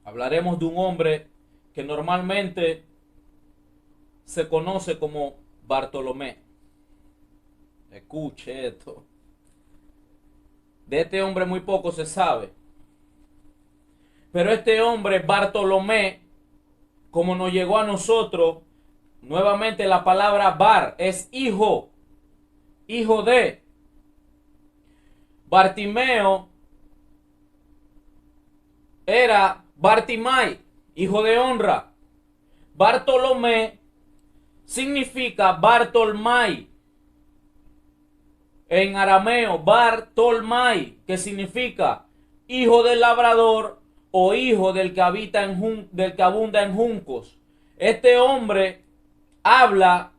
Hablaremos de un hombre que normalmente se conoce como Bartolomé. Escuche esto. De este hombre muy poco se sabe. Pero este hombre, Bartolomé, como nos llegó a nosotros, nuevamente la palabra bar es hijo, hijo de. Bartimeo era Bartimai, hijo de honra. Bartolomé significa Bartolmai. En arameo, Bartolmai, que significa hijo del labrador o hijo del que habita del que abunda en juncos. Este hombre habla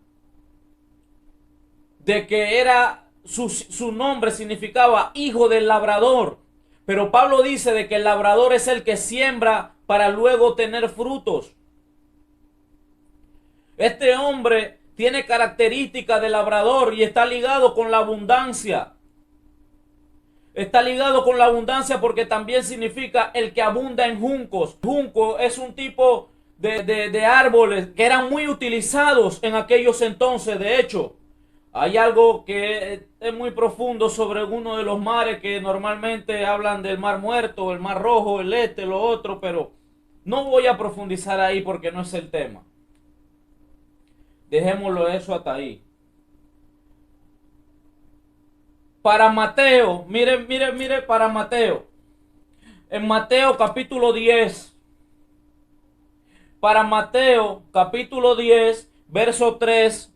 de que era su nombre significaba hijo del labrador. Pero Pablo dice de que el labrador es el que siembra para luego tener frutos. Este hombre tiene características de labrador y está ligado con la abundancia. Está ligado con la abundancia porque también significa el que abunda en juncos. Junco es un tipo de árboles que eran muy utilizados en aquellos entonces. De hecho, hay algo que es muy profundo sobre uno de los mares que normalmente hablan del mar muerto, el mar rojo, el este, lo otro, pero no voy a profundizar ahí porque no es el tema. Dejémoslo eso hasta ahí. Para Mateo, mire, para Mateo. En Mateo capítulo 10. Para Mateo capítulo 10, verso 3.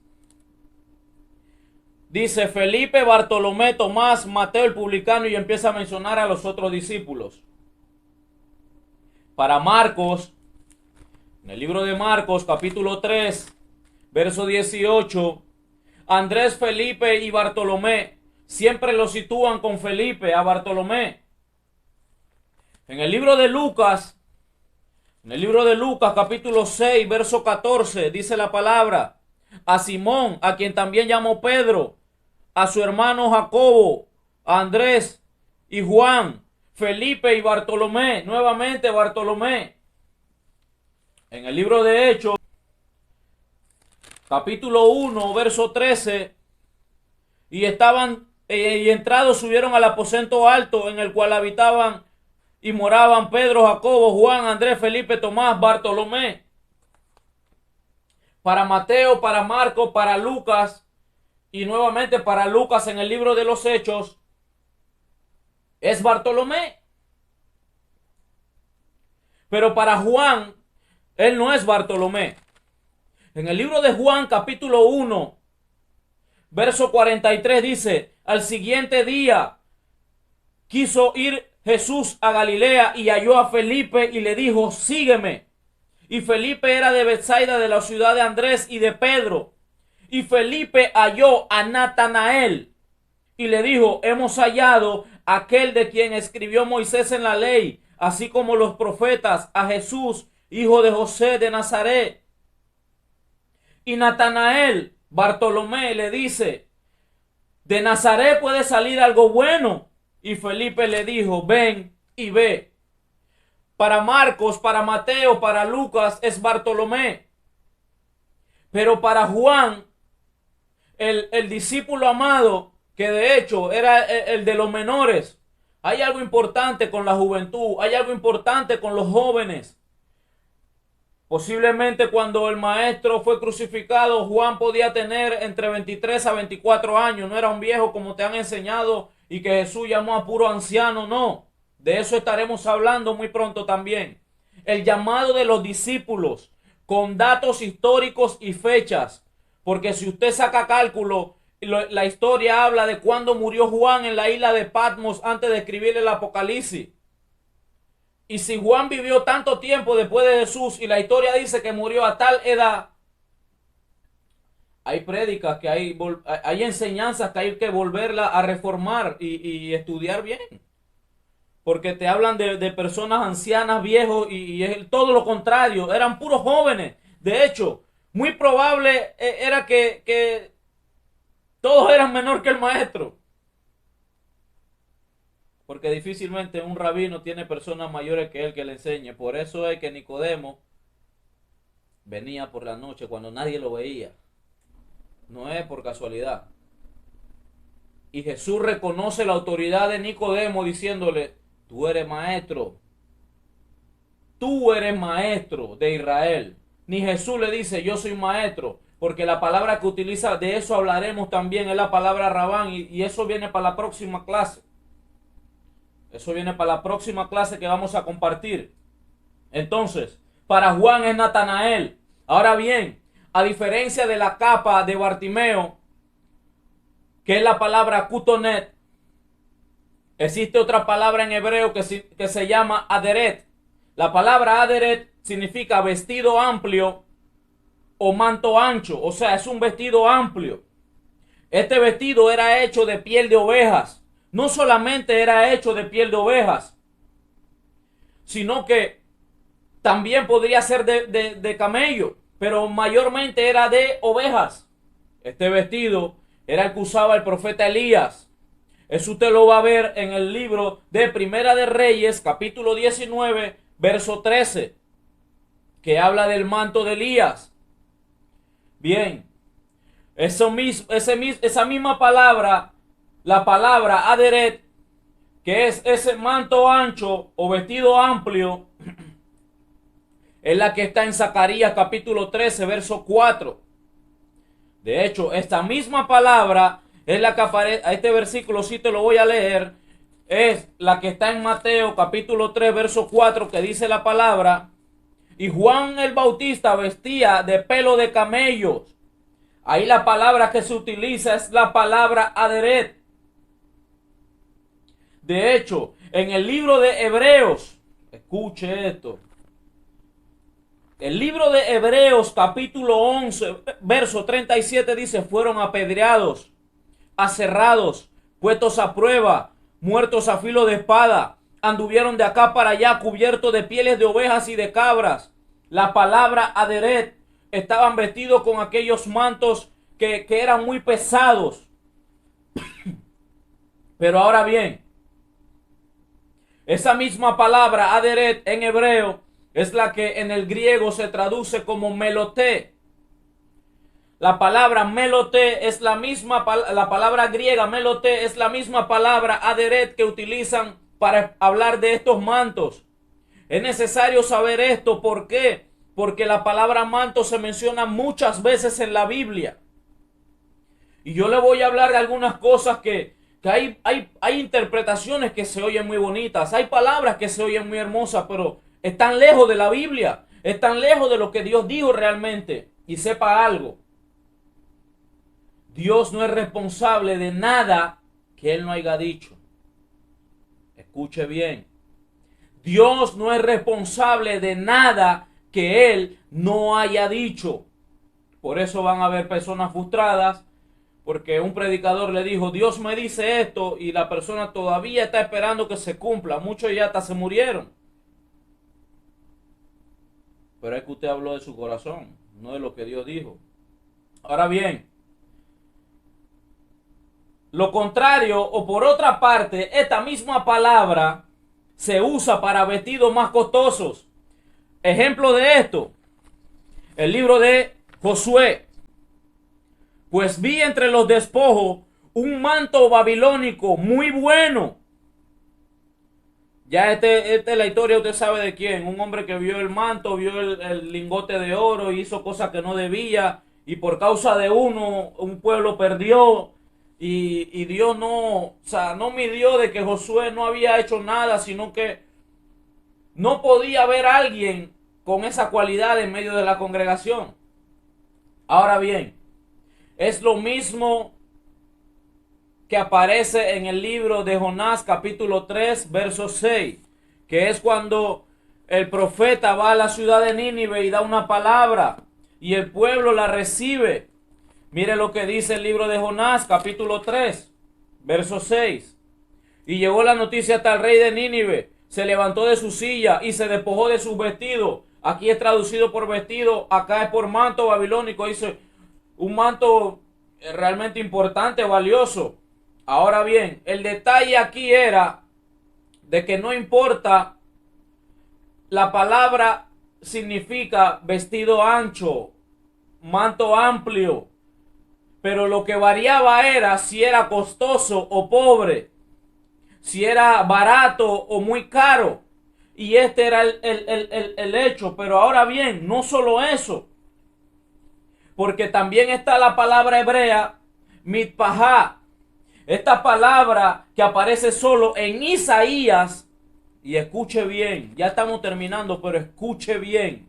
Dice Felipe, Bartolomé, Tomás, Mateo el publicano y empieza a mencionar a los otros discípulos. Para Marcos, en el libro de Marcos capítulo 3, verso 18. Andrés, Felipe y Bartolomé. Siempre lo sitúan con Felipe a Bartolomé. En el libro de Lucas capítulo 6, verso 14, dice la palabra: a Simón, a quien también llamó Pedro, a su hermano Jacobo, a Andrés y Juan, Felipe y Bartolomé, nuevamente Bartolomé. En el libro de Hechos, capítulo 1, verso 13, y entrados subieron al aposento alto en el cual habitaban y moraban Pedro, Jacobo, Juan, Andrés, Felipe, Tomás, Bartolomé. Para Mateo, para Marcos, para Lucas y nuevamente para Lucas en el libro de los Hechos es Bartolomé. Pero para Juan, él no es Bartolomé. En el libro de Juan capítulo 1, verso 43 dice: al siguiente día quiso ir Jesús a Galilea y halló a Felipe y le dijo: sígueme. Y Felipe era de Betsaida, de la ciudad de Andrés y de Pedro. Y Felipe halló a Natanael y le dijo: hemos hallado aquel de quien escribió Moisés en la ley, así como los profetas, a Jesús, hijo de José de Nazaret. Y Natanael, Bartolomé, le dice: de Nazaret puede salir algo bueno. Y Felipe le dijo: ven y ve. Para Marcos, para Mateo, para Lucas es Bartolomé. Pero para Juan, el discípulo amado, que de hecho era el de los menores, hay algo importante con la juventud, hay algo importante con los jóvenes. Posiblemente cuando el maestro fue crucificado, Juan podía tener entre 23 a 24 años. No era un viejo como te han enseñado y que Jesús llamó a puro anciano, no. De eso estaremos hablando muy pronto también. El llamado de los discípulos con datos históricos y fechas. Porque si usted saca cálculo, la historia habla de cuándo murió Juan en la isla de Patmos antes de escribir el Apocalipsis. Y si Juan vivió tanto tiempo después de Jesús y la historia dice que murió a tal edad, hay prédicas, que hay enseñanzas que hay que volverla a reformar y estudiar bien. Porque te hablan de personas ancianas, viejos, y es todo lo contrario, eran puros jóvenes. De hecho, muy probable era que todos eran menor que el maestro. porque difícilmente un rabino tiene personas mayores que él que le enseñe. Por eso es que Nicodemo venía por la noche cuando nadie lo veía. No es por casualidad. Y Jesús reconoce la autoridad de Nicodemo diciéndole, tú eres maestro. Tú eres maestro de Israel. Ni Jesús le dice, yo soy maestro. Porque la palabra que utiliza, de eso hablaremos también, es la palabra rabán. Y eso viene para la próxima clase. Eso viene para la próxima clase que vamos a compartir. Entonces, para Juan es Natanael. Ahora bien, a diferencia de la capa de Bartimeo, que es la palabra kutonet, existe otra palabra en hebreo que se llama aderet. La palabra aderet significa vestido amplio o manto ancho, o sea, es un vestido amplio. Este vestido era hecho de piel de ovejas. No solamente era hecho de piel de ovejas, sino que también podría ser de camello, pero mayormente era de ovejas. Este vestido era el que usaba el profeta Elías. Eso usted lo va a ver en el libro de Primera de Reyes, capítulo 19, verso 13, que habla del manto de Elías. Bien, esa misma palabra, la palabra aderet, que es ese manto ancho o vestido amplio, es la que está en Zacarías capítulo 13, verso 4. De hecho, esta misma palabra es la que aparece, a este versículo sí te lo voy a leer, es la que está en Mateo capítulo 3, verso 4, que dice la palabra, y Juan el Bautista vestía de pelo de camellos. Ahí la palabra que se utiliza es la palabra aderet. De hecho, en el libro de Hebreos, escuche esto, el libro de Hebreos capítulo 11, verso 37 dice, fueron apedreados, aserrados, puestos a prueba, muertos a filo de espada, anduvieron de acá para allá cubiertos de pieles de ovejas y de cabras. La palabra aderet, estaban vestidos con aquellos mantos que eran muy pesados. Pero ahora bien, esa misma palabra aderet en hebreo es la que en el griego se traduce como meloté. La palabra meloté es la misma, la palabra griega meloté es la misma palabra aderet que utilizan para hablar de estos mantos. Es necesario saber esto, ¿por qué? Porque la palabra manto se menciona muchas veces en la Biblia. Y yo le voy a hablar de algunas cosas que hay interpretaciones que se oyen muy bonitas, hay palabras que se oyen muy hermosas, pero están lejos de la Biblia, están lejos de lo que Dios dijo realmente. Y sepa algo, Dios no es responsable de nada que Él no haya dicho. Escuche bien, Dios no es responsable de nada que Él no haya dicho. Por eso van a haber personas frustradas, porque un predicador le dijo, Dios me dice esto, y la persona todavía está esperando que se cumpla. Muchos ya hasta se murieron. Pero es que usted habló de su corazón, no de lo que Dios dijo. Ahora bien, lo contrario, o por otra parte, esta misma palabra se usa para vestidos más costosos. Ejemplo de esto, el libro de Josué. Pues vi entre los despojos un manto babilónico muy bueno. Ya esta es la historia, usted sabe de quién. Un hombre que vio el manto, vio el lingote de oro, hizo cosas que no debía. Y por causa de uno, un pueblo perdió. Y Dios no midió de que Josué no había hecho nada, sino que no podía haber alguien con esa cualidad en medio de la congregación. Ahora bien, es lo mismo que aparece en el libro de Jonás capítulo 3 verso 6, que es cuando el profeta va a la ciudad de Nínive y da una palabra y el pueblo la recibe. Mire lo que dice el libro de Jonás capítulo 3 verso 6. Y llegó la noticia hasta el rey de Nínive, se levantó de su silla y se despojó de sus vestidos. Aquí es traducido por vestido, acá es por manto babilónico. Dice un manto realmente importante, valioso. Ahora bien, el detalle aquí era de que no importa, la palabra significa vestido ancho, manto amplio, pero lo que variaba era si era costoso o pobre, si era barato o muy caro. Y este era el hecho. Pero ahora bien, no solo eso, porque también está la palabra hebrea mitpajá. Esta palabra que aparece solo en Isaías, y escuche bien, ya estamos terminando, pero escuche bien.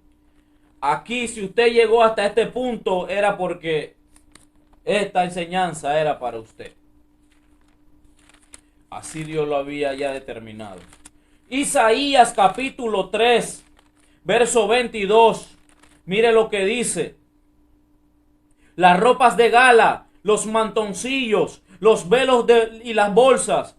Aquí, si usted llegó hasta este punto, era porque esta enseñanza era para usted. Así Dios lo había ya determinado. Isaías capítulo 3, verso 22. Mire lo que dice. Las ropas de gala, los mantoncillos, los velos y las bolsas.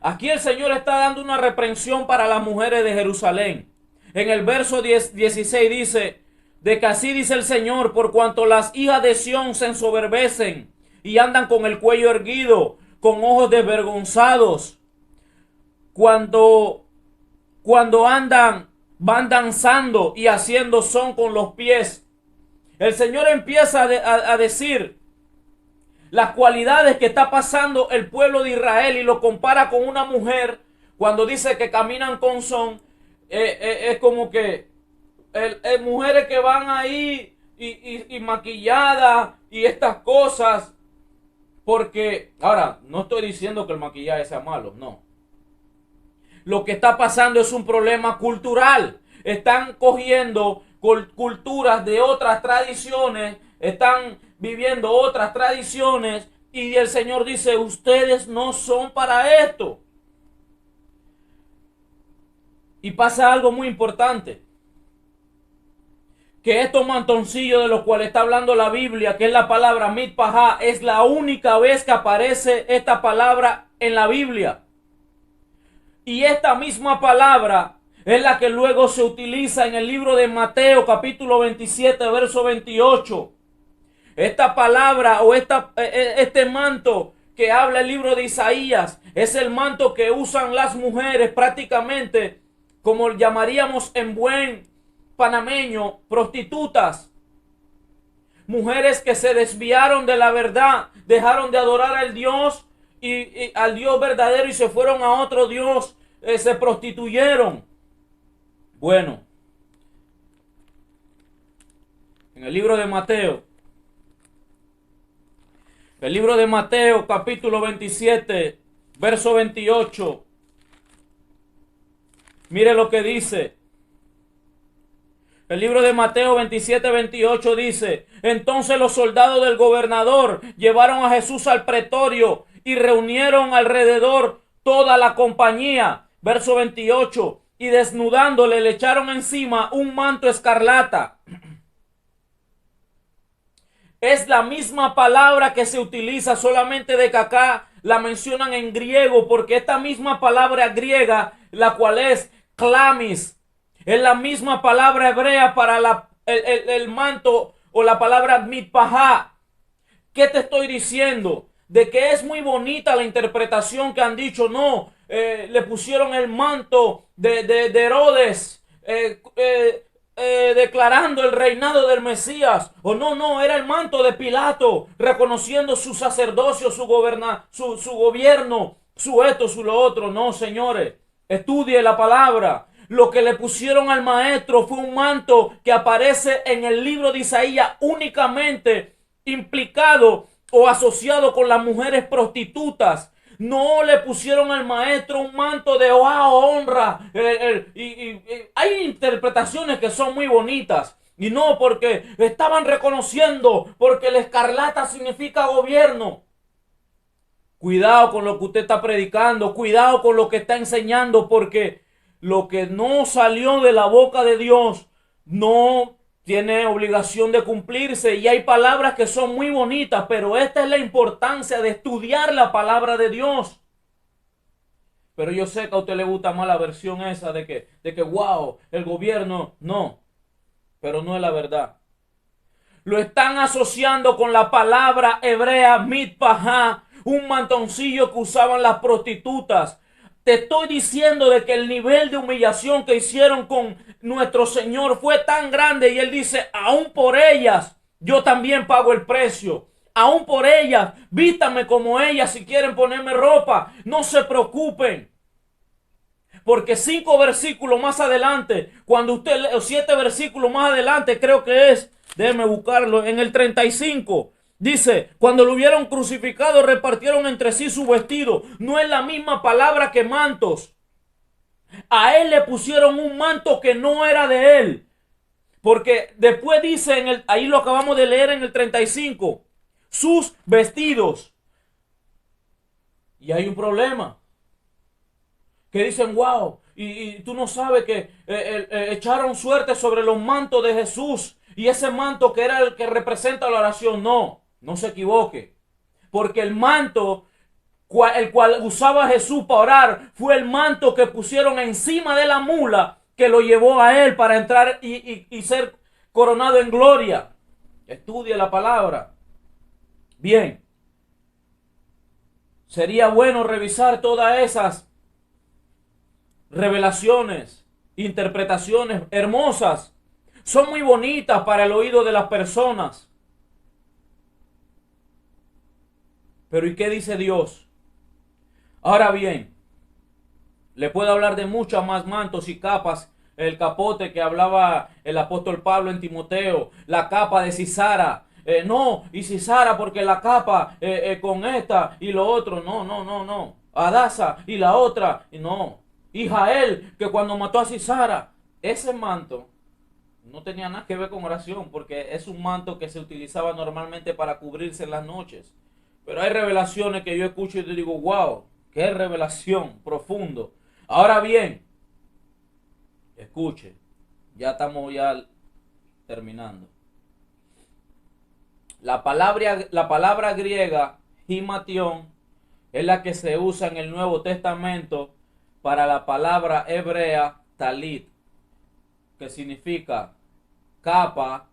Aquí el Señor está dando una reprensión para las mujeres de Jerusalén. En el verso 16 dice, de que así dice el Señor, por cuanto las hijas de Sión se ensoberbecen y andan con el cuello erguido, con ojos desvergonzados. Cuando andan, van danzando y haciendo son con los pies. El Señor empieza a decir las cualidades que está pasando el pueblo de Israel y lo compara con una mujer cuando dice que caminan con son. Es como que mujeres que van ahí y maquilladas y estas cosas. Porque, ahora, no estoy diciendo que el maquillaje sea malo, no. Lo que está pasando es un problema cultural. Están cogiendo culturas de otras tradiciones, están viviendo otras tradiciones y el Señor dice, ustedes no son para esto. Y pasa algo muy importante, que estos mantoncillos de los cuales está hablando la Biblia, que es la palabra mitpajá, es la única vez que aparece esta palabra en la Biblia. Y esta misma palabra es la que luego se utiliza en el libro de Mateo capítulo 27 verso 28. Esta palabra o este manto que habla el libro de Isaías es el manto que usan las mujeres prácticamente, como llamaríamos en buen panameño, prostitutas. Mujeres que se desviaron de la verdad, dejaron de adorar al Dios y al Dios verdadero y se fueron a otro Dios, se prostituyeron. Bueno, en el libro de Mateo, capítulo 27, verso 28, mire lo que dice. El libro de Mateo 27, 28 dice, entonces los soldados del gobernador llevaron a Jesús al pretorio y reunieron alrededor toda la compañía. Verso 28, y desnudándole le echaron encima un manto escarlata. Es la misma palabra que se utiliza, solamente de que acá la mencionan en griego, porque esta misma palabra griega, la cual es clamis, es la misma palabra hebrea para el manto o la palabra mitpajá. ¿Qué te estoy diciendo? De que es muy bonita la interpretación que han dicho, no, le pusieron el manto de Herodes, declarando el reinado del Mesías. O no, era el manto de Pilato, reconociendo su sacerdocio, su gobierno, su esto, su lo otro. No, señores, estudie la palabra. Lo que le pusieron al maestro fue un manto que aparece en el libro de Isaías únicamente implicado o asociado con las mujeres prostitutas. No le pusieron al maestro un manto de honra. Hay interpretaciones que son muy bonitas. Y no, porque estaban reconociendo, porque el escarlata significa gobierno. Cuidado con lo que usted está predicando, cuidado con lo que está enseñando, porque lo que no salió de la boca de Dios no tiene obligación de cumplirse. Y hay palabras que son muy bonitas, pero esta es la importancia de estudiar la palabra de Dios. Pero yo sé que a usted le gusta más la versión esa de que wow, el gobierno, no. Pero no es la verdad. Lo están asociando con la palabra hebrea mitpajá, un mantoncillo que usaban las prostitutas. te estoy diciendo de que el nivel de humillación que hicieron con nuestro Señor fue tan grande, y Él dice, aún por ellas yo también pago el precio. Aún por ellas, vístame como ellas si quieren ponerme ropa. No se preocupen. Porque 5 versículos más adelante, cuando usted lee, o 7 versículos más adelante, creo que es, déjeme buscarlo, en el 35, dice, cuando lo hubieron crucificado, repartieron entre sí su vestido. No es la misma palabra que mantos. A él le pusieron un manto que no era de él. Porque después dice, ahí lo acabamos de leer en el 35, sus vestidos. Y hay un problema. Que dicen, wow, y tú no sabes que echaron suerte sobre los mantos de Jesús. Y ese manto que era el que representa la oración. No, no se equivoque. Porque el manto, el cual usaba Jesús para orar, fue el manto que pusieron encima de la mula que lo llevó a él para entrar y ser coronado en gloria. Estudia la palabra. Bien. Sería bueno revisar todas esas revelaciones, interpretaciones hermosas. Son muy bonitas para el oído de las personas. Pero ¿y qué dice Dios? Ahora bien, le puedo hablar de muchos más mantos y capas. El capote que hablaba el apóstol Pablo en Timoteo, la capa de Cisara. No, y Cisara porque la capa con esta y lo otro. No. Adasa y la otra. No. Y Jael, que cuando mató a Cisara, ese manto no tenía nada que ver con oración, porque es un manto que se utilizaba normalmente para cubrirse en las noches. Pero hay revelaciones que yo escucho y te digo, wow, qué revelación profundo. Ahora bien, escuche, ya estamos terminando. La palabra griega, himation, es la que se usa en el Nuevo Testamento para la palabra hebrea talit, que significa capa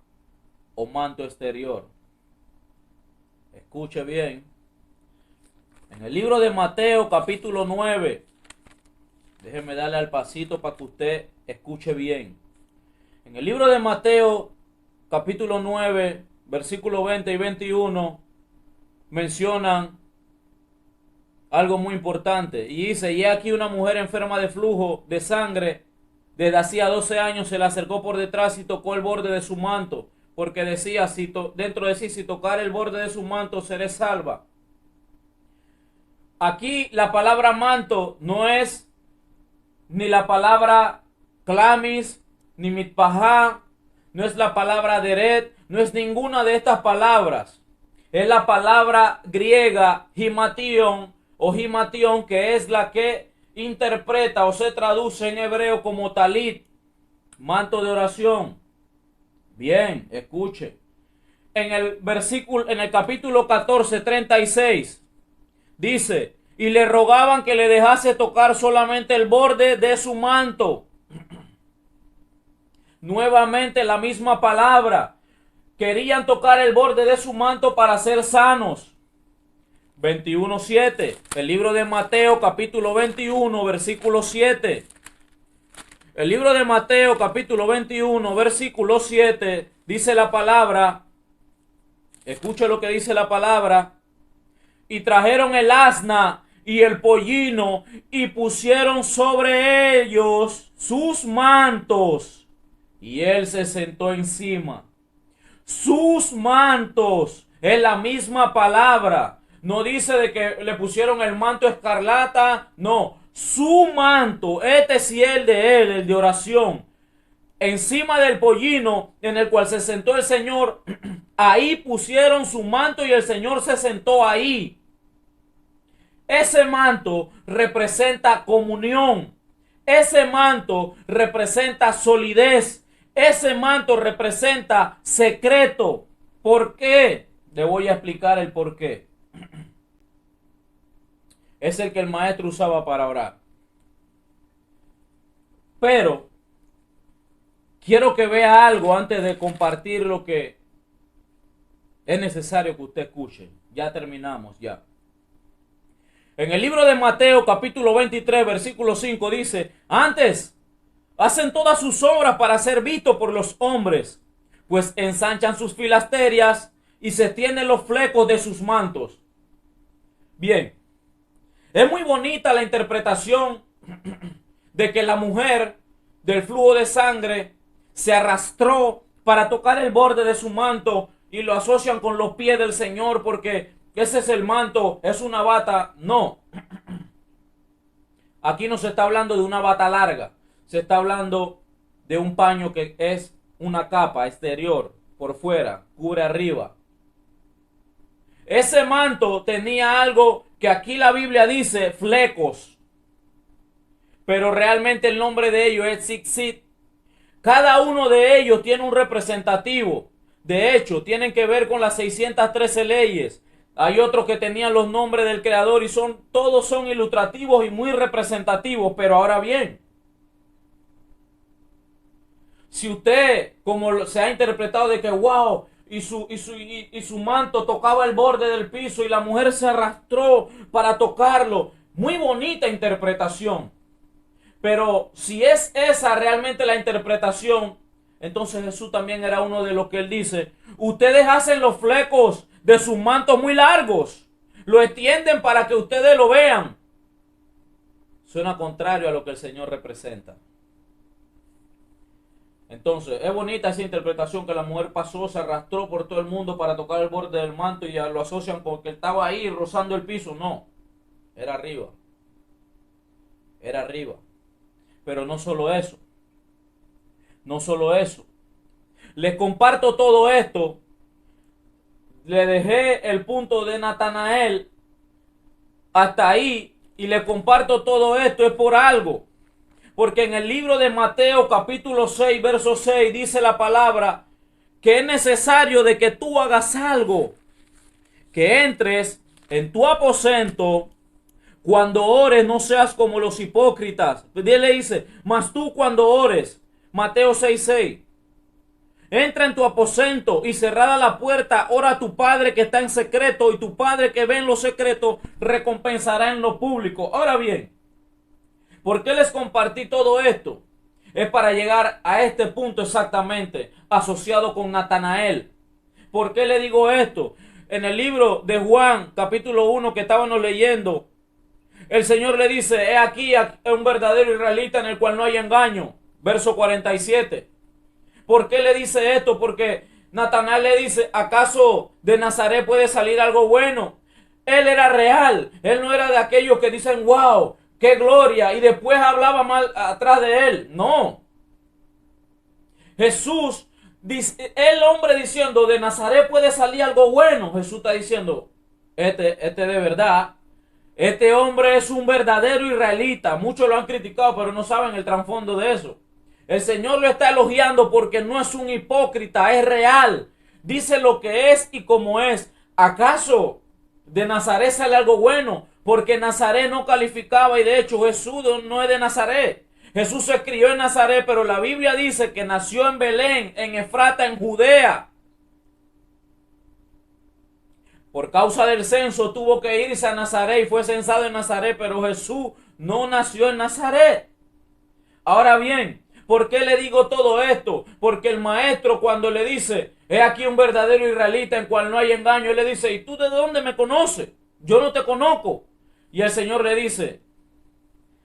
o manto exterior. Escuche bien. En el libro de Mateo capítulo 9, déjeme darle al pasito para que usted escuche bien. En el libro de Mateo capítulo 9, versículos 20 y 21, mencionan algo muy importante. Y dice, y aquí una mujer enferma de flujo de sangre, desde hacía 12 años, se le acercó por detrás y tocó el borde de su manto, porque decía, dentro de sí, si tocar el borde de su manto, seré salva. Aquí la palabra manto no es ni la palabra clamis, ni mitpajá, no es la palabra deret, no es ninguna de estas palabras. Es la palabra griega himation o himation, que es la que interpreta o se traduce en hebreo como talit, manto de oración. Bien, escuche. En el capítulo 14, 36, dice, y le rogaban que le dejase tocar solamente el borde de su manto. Nuevamente la misma palabra. Querían tocar el borde de su manto para ser sanos. 21:7. El libro de Mateo capítulo 21 versículo 7. El libro de Mateo capítulo 21 versículo 7 dice la palabra. Escuche lo que dice la palabra. Y trajeron el asna y el pollino y pusieron sobre ellos sus mantos. Y él se sentó encima. Sus mantos es la misma palabra. No dice de que le pusieron el manto escarlata. No, su manto. Este sí es el de él, el de oración. Encima del pollino en el cual se sentó el Señor. Ahí pusieron su manto y el Señor se sentó ahí. Ese manto representa comunión. Ese manto representa solidez. Ese manto representa secreto. ¿Por qué? Le voy a explicar el por qué. Es el que el maestro usaba para orar. Pero quiero que vea algo antes de compartir lo que es necesario que usted escuche. Ya terminamos, ya. En el libro de Mateo capítulo 23 versículo 5 dice, antes hacen todas sus obras para ser vistos por los hombres, pues ensanchan sus filasterias y se tienen los flecos de sus mantos. Bien, es muy bonita la interpretación de que la mujer del flujo de sangre se arrastró para tocar el borde de su manto y lo asocian con los pies del Señor porque ese es el manto, es una bata. No, aquí no se está hablando de una bata larga, se está hablando de un paño que es una capa exterior, por fuera, cubre arriba. Ese manto tenía algo que aquí la Biblia dice flecos, pero realmente el nombre de ellos es tzitzit. Cada uno de ellos tiene un representativo. De hecho, tienen que ver con las 613 leyes. Hay otros que tenían los nombres del Creador y todos son ilustrativos y muy representativos. Pero ahora bien, si usted, como se ha interpretado de que wow, y su manto tocaba el borde del piso y la mujer se arrastró para tocarlo, muy bonita interpretación. Pero si es esa realmente la interpretación, entonces Jesús también era uno de los que él dice, ustedes hacen los flecos de sus mantos muy largos, lo extienden para que ustedes lo vean. Suena contrario a lo que el Señor representa. Entonces, es bonita esa interpretación que la mujer pasó, se arrastró por todo el mundo para tocar el borde del manto y ya lo asocian con que estaba ahí rozando el piso. No, era arriba. Era arriba. Pero no solo eso. No solo eso. Les comparto todo esto. Le dejé el punto de Natanael hasta ahí y le comparto todo esto es por algo. Porque en el libro de Mateo capítulo 6 verso 6 dice la palabra que es necesario de que tú hagas algo. Que entres en tu aposento. Cuando ores no seas como los hipócritas. Él le dice, mas tú cuando ores, Mateo 6:6, entra en tu aposento y cerrada la puerta, ora a tu Padre que está en secreto y tu Padre que ve en lo secreto recompensará en lo público. Ahora bien, ¿por qué les compartí todo esto? Es para llegar a este punto exactamente, asociado con Natanael. ¿Por qué le digo esto? En el libro de Juan, capítulo 1 que estábamos leyendo, el Señor le dice, he aquí un verdadero israelita en el cual no hay engaño. Verso 47. ¿Por qué le dice esto? Porque Natanael le dice, ¿acaso de Nazaret puede salir algo bueno? Él era real. Él no era de aquellos que dicen, wow, qué gloria. Y después hablaba mal atrás de él. No. Jesús, el hombre diciendo, de Nazaret puede salir algo bueno. Jesús está diciendo, este de verdad. Este hombre es un verdadero israelita. Muchos lo han criticado, pero no saben el trasfondo de eso. El Señor lo está elogiando porque no es un hipócrita, es real. Dice lo que es y cómo es. ¿Acaso de Nazaret sale algo bueno? Porque Nazaret no calificaba y de hecho Jesús no es de Nazaret. Jesús se crió en Nazaret, pero la Biblia dice que nació en Belén, en Efrata, en Judea. Por causa del censo tuvo que irse a Nazaret y fue censado en Nazaret, pero Jesús no nació en Nazaret. Ahora bien, ¿por qué le digo todo esto? Porque el maestro cuando le dice, he aquí un verdadero israelita en cual no hay engaño, él le dice, ¿y tú de dónde me conoces? Yo no te conozco. Y el Señor le dice,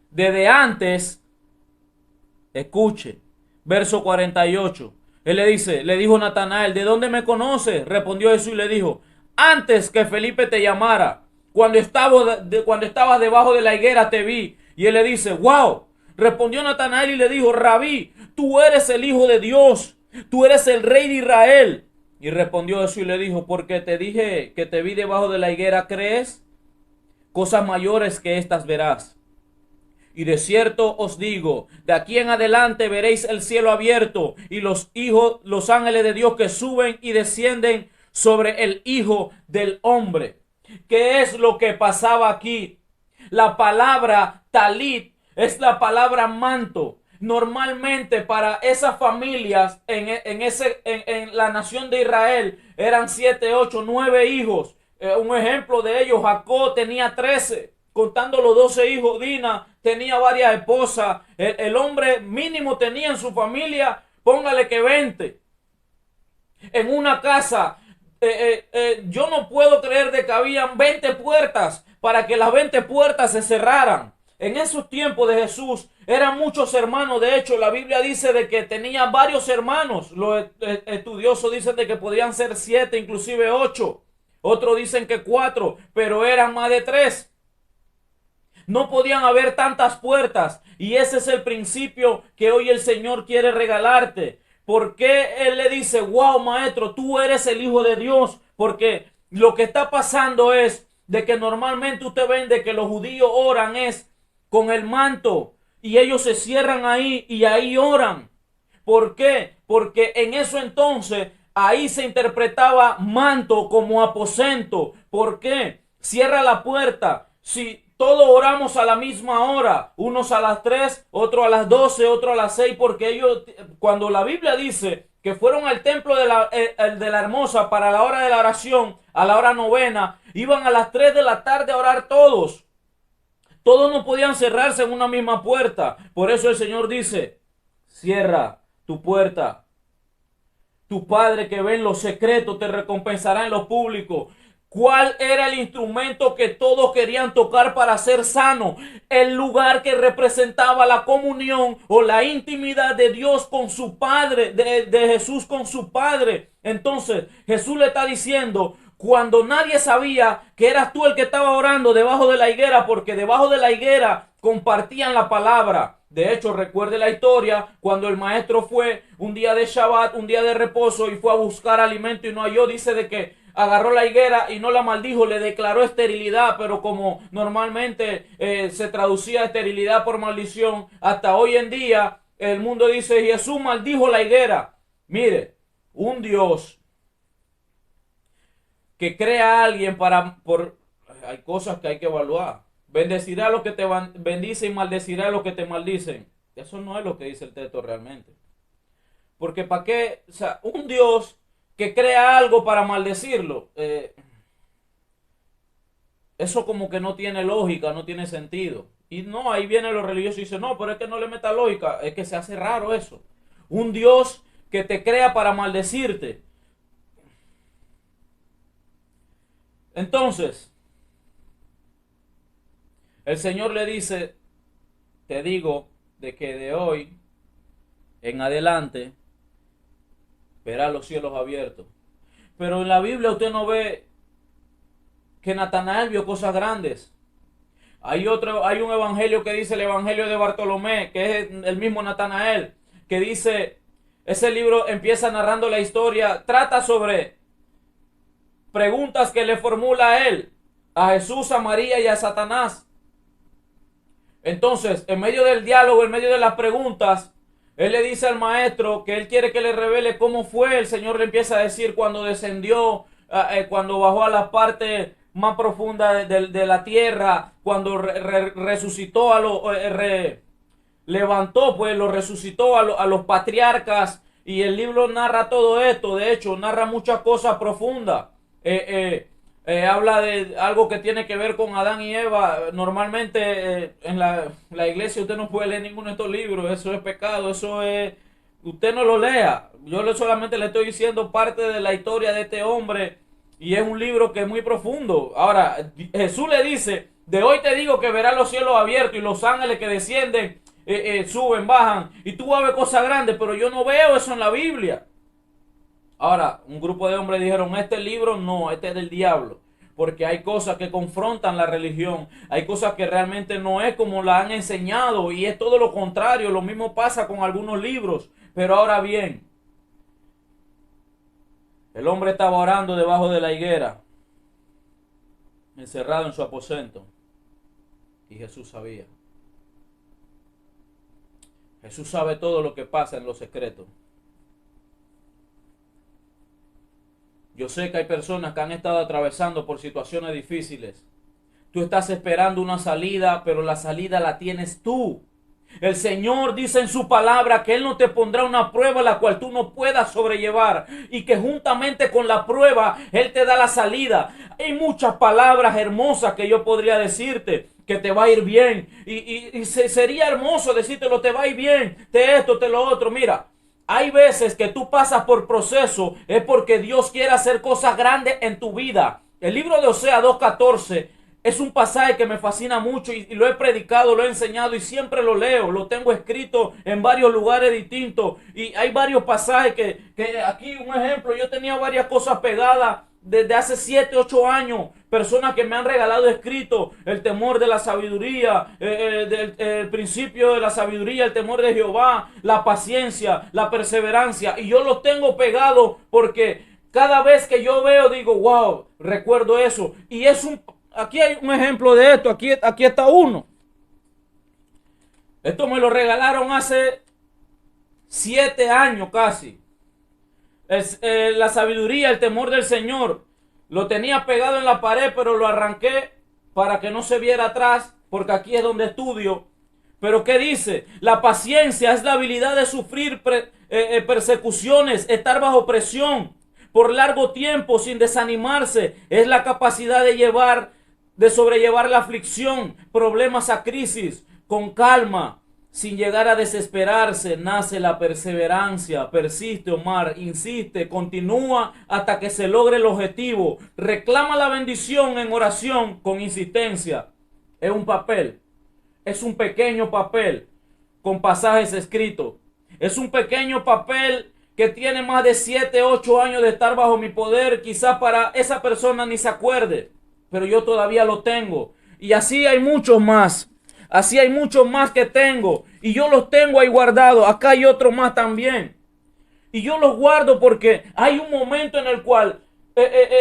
desde antes, escuche, verso 48, él le dice, le dijo Natanael, ¿de dónde me conoces? Respondió Jesús y le dijo, antes que Felipe te llamara, cuando estabas debajo de la higuera te vi. Y él le dice, wow. Respondió Natanael y le dijo, Rabí, tú eres el Hijo de Dios, tú eres el Rey de Israel. Y respondió Jesús y le dijo, porque te dije que te vi debajo de la higuera, ¿crees? Cosas mayores que estas verás. Y de cierto os digo, de aquí en adelante veréis el cielo abierto y los ángeles de Dios que suben y descienden sobre el Hijo del Hombre. ¿Qué es lo que pasaba aquí? La palabra talit es la palabra manto. Normalmente para esas familias en la nación de Israel eran 7, 8, 9 hijos. Un ejemplo de ellos, Jacob tenía 13. contando los 12 hijos, Dina tenía varias esposas. El hombre mínimo tenía en su familia, póngale que 20. En una casa, yo no puedo creer de que habían 20 puertas para que las 20 puertas se cerraran. En esos tiempos de Jesús eran muchos hermanos. De hecho, la Biblia dice de que tenía varios hermanos. Los estudiosos dicen de que podían ser 7, inclusive 8. Otros dicen que 4, pero eran más de 3. No podían haber tantas puertas. Y ese es el principio que hoy el Señor quiere regalarte. ¿Por qué Él le dice, wow, maestro, tú eres el Hijo de Dios? Porque lo que está pasando es de que normalmente usted ven de que los judíos oran es con el manto. Y ellos se cierran ahí y ahí oran. ¿Por qué? Porque en eso entonces ahí se interpretaba manto como aposento. ¿Por qué? Cierra la puerta. Si todos oramos a la misma hora, unos a las 3, otros a las 12, otros a las 6, porque ellos, cuando la Biblia dice que fueron al templo de la hermosa para la hora de la oración, a la hora novena, iban a las 3 de la tarde a orar todos. Todos no podían cerrarse en una misma puerta. Por eso el Señor dice, cierra tu puerta. Tu Padre que ve en lo secreto te recompensará en lo público. ¿Cuál era el instrumento que todos querían tocar para ser sano? El lugar que representaba la comunión o la intimidad de Dios con su Padre, de Jesús con su Padre. Entonces Jesús le está diciendo, cuando nadie sabía que eras tú el que estaba orando debajo de la higuera, porque debajo de la higuera compartían la palabra. De hecho, recuerde la historia, cuando el maestro fue un día de Shabbat, un día de reposo, y fue a buscar alimento y no halló, dice de que agarró la higuera y no la maldijo, le declaró esterilidad, pero como normalmente se traducía esterilidad por maldición, hasta hoy en día el mundo dice, Jesús maldijo la higuera. Mire, un Dios que crea a alguien hay cosas que hay que evaluar. Bendecirá a los que te bendicen y maldecirá a los que te maldicen. Eso no es lo que dice el texto realmente. Porque ¿para qué? O sea, un Dios que crea algo para maldecirlo, eso como que no tiene lógica, no tiene sentido. Y no, ahí viene los religiosos y dicen, no, pero es que no le meta lógica, es que se hace raro eso. Un Dios que te crea para maldecirte. Entonces, el Señor le dice, te digo de que de hoy en adelante verá los cielos abiertos. Pero en la Biblia usted no ve que Natanael vio cosas grandes. Hay un evangelio que dice el evangelio de Bartolomé, que es el mismo Natanael, que dice, ese libro empieza narrando la historia, trata sobre preguntas que le formula él a Jesús, a María y a Satanás. Entonces, en medio del diálogo, en medio de las preguntas, él le dice al maestro que él quiere que le revele cómo fue. El Señor le empieza a decir cuando descendió, cuando bajó a la parte más profunda de la tierra, cuando resucitó levantó, pues lo resucitó a los patriarcas. Y el libro narra todo esto. De hecho, narra muchas cosas profundas. Habla de algo que tiene que ver con Adán y Eva. Normalmente en la iglesia usted no puede leer ninguno de estos libros. Eso es pecado, eso es... Usted no lo lea. Yo solamente le estoy diciendo parte de la historia de este hombre. Y es un libro que es muy profundo. Ahora, Jesús le dice, de hoy te digo que verás los cielos abiertos y los ángeles que descienden, suben, bajan. Y tú vas a ver cosas grandes, pero yo no veo eso en la Biblia. Ahora, un grupo de hombres dijeron, este libro no, este es del diablo. Porque hay cosas que confrontan la religión. Hay cosas que realmente no es como la han enseñado. Y es todo lo contrario. Lo mismo pasa con algunos libros. Pero ahora bien, el hombre estaba orando debajo de la higuera, encerrado en su aposento. Y Jesús sabía. Jesús sabe todo lo que pasa en lo secreto. Yo sé que hay personas que han estado atravesando por situaciones difíciles. Tú estás esperando una salida, pero la salida la tienes tú. El Señor dice en su palabra que Él no te pondrá una prueba la cual tú no puedas sobrellevar, y que juntamente con la prueba Él te da la salida. Hay muchas palabras hermosas que yo podría decirte. que te va a ir bien. Sería hermoso decírtelo, te va a ir bien, te esto, te lo otro. Mira, hay veces que tú pasas por proceso, es porque Dios quiere hacer cosas grandes en tu vida. El libro de Oseas 2:14 es un pasaje que me fascina mucho y lo he predicado, lo he enseñado y siempre lo leo. Lo tengo escrito en varios lugares distintos. Y hay varios pasajes que aquí, un ejemplo, yo tenía varias cosas pegadas desde hace 7, 8 años. Personas que me han regalado escrito el temor de la sabiduría, el principio de la sabiduría, el temor de Jehová, la paciencia, la perseverancia. Y yo los tengo pegados porque cada vez que yo veo digo, wow, recuerdo eso. Y es aquí hay un ejemplo de esto, aquí está uno. Esto me lo regalaron hace 7 años casi. La sabiduría, el temor del Señor. Lo tenía pegado en la pared, pero lo arranqué para que no se viera atrás, porque aquí es donde estudio. Pero ¿qué dice? La paciencia es la habilidad de sufrir persecuciones, estar bajo presión por largo tiempo sin desanimarse. Es la capacidad de sobrellevar la aflicción, problemas a crisis, con calma, sin llegar a desesperarse. Nace la perseverancia. Persiste, Omar, insiste, continúa hasta que se logre el objetivo. Reclama la bendición en oración con insistencia. Es un papel, es un pequeño papel con pasajes escritos. Es un pequeño papel que tiene más de 7, 8 años de estar bajo mi poder. Quizás para esa persona ni se acuerde, pero yo todavía lo tengo. Y así hay muchos más. Así hay muchos más que tengo. Y yo los tengo ahí guardados. Acá hay otro más también. Y yo los guardo porque hay un momento en el cual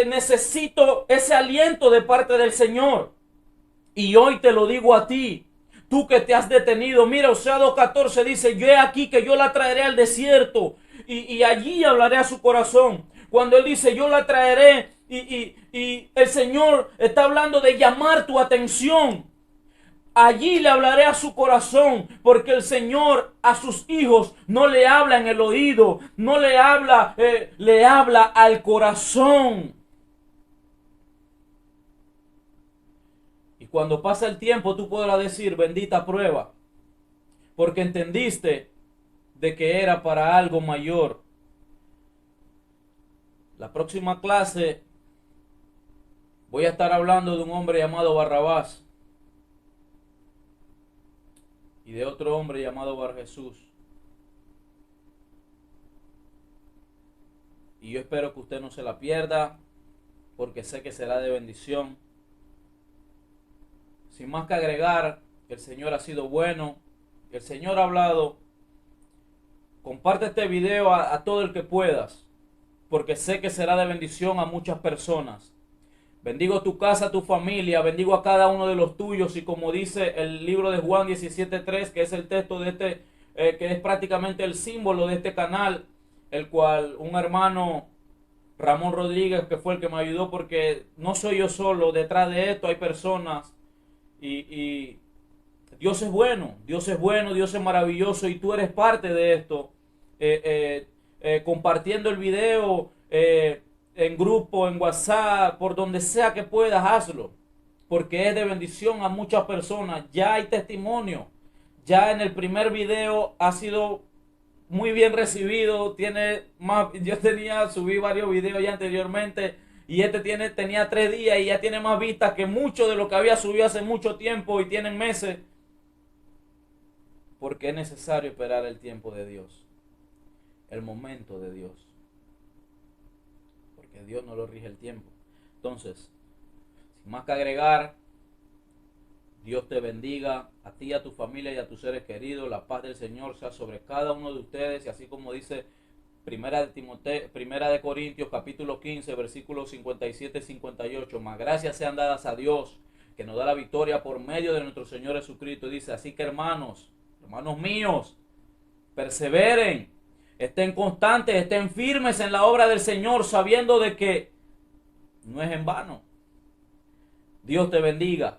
necesito ese aliento de parte del Señor. Y hoy te lo digo a ti, tú que te has detenido. Mira, Oseas 2:14 dice, yo he aquí que yo la traeré al desierto y allí hablaré a su corazón. Cuando él dice, yo la traeré y el Señor está hablando de llamar tu atención. Allí le hablaré a su corazón, porque el Señor a sus hijos no le habla en el oído, no le habla, le habla al corazón. Y cuando pasa el tiempo tú podrás decir, bendita prueba, porque entendiste de que era para algo mayor. La próxima clase voy a estar hablando de un hombre llamado Barrabás y de otro hombre llamado Bar Jesús. Y yo espero que usted no se la pierda, porque sé que será de bendición. Sin más que agregar, el Señor ha sido bueno, el Señor ha hablado. Comparte este video a todo el que puedas, porque sé que será de bendición a muchas personas. Bendigo tu casa, tu familia, bendigo a cada uno de los tuyos, y como dice el libro de Juan 17:3, que es el texto de que es prácticamente el símbolo de este canal, el cual un hermano, Ramón Rodríguez, que fue el que me ayudó, porque no soy yo solo, detrás de esto hay personas, y Dios es bueno, Dios es bueno, Dios es maravilloso, y tú eres parte de esto, compartiendo el video, en grupo, en WhatsApp, por donde sea que puedas, hazlo, porque es de bendición a muchas personas. Ya hay testimonio, ya en el primer video ha sido muy bien recibido, tiene más, subí varios videos ya anteriormente, y tenía 3 días y ya tiene más vistas que mucho de lo que había subido hace mucho tiempo y tienen meses, porque es necesario esperar el tiempo de Dios, el momento de Dios, porque Dios no lo rige el tiempo. Entonces, sin más que agregar, Dios te bendiga, a ti, a tu familia y a tus seres queridos. La paz del Señor sea sobre cada uno de ustedes, y así como dice Primera de Corintios capítulo 15 versículos 57 y 58, más gracias sean dadas a Dios, que nos da la victoria por medio de nuestro Señor Jesucristo. Dice, así que hermanos míos, perseveren, estén constantes, estén firmes en la obra del Señor, sabiendo de que no es en vano. Dios te bendiga.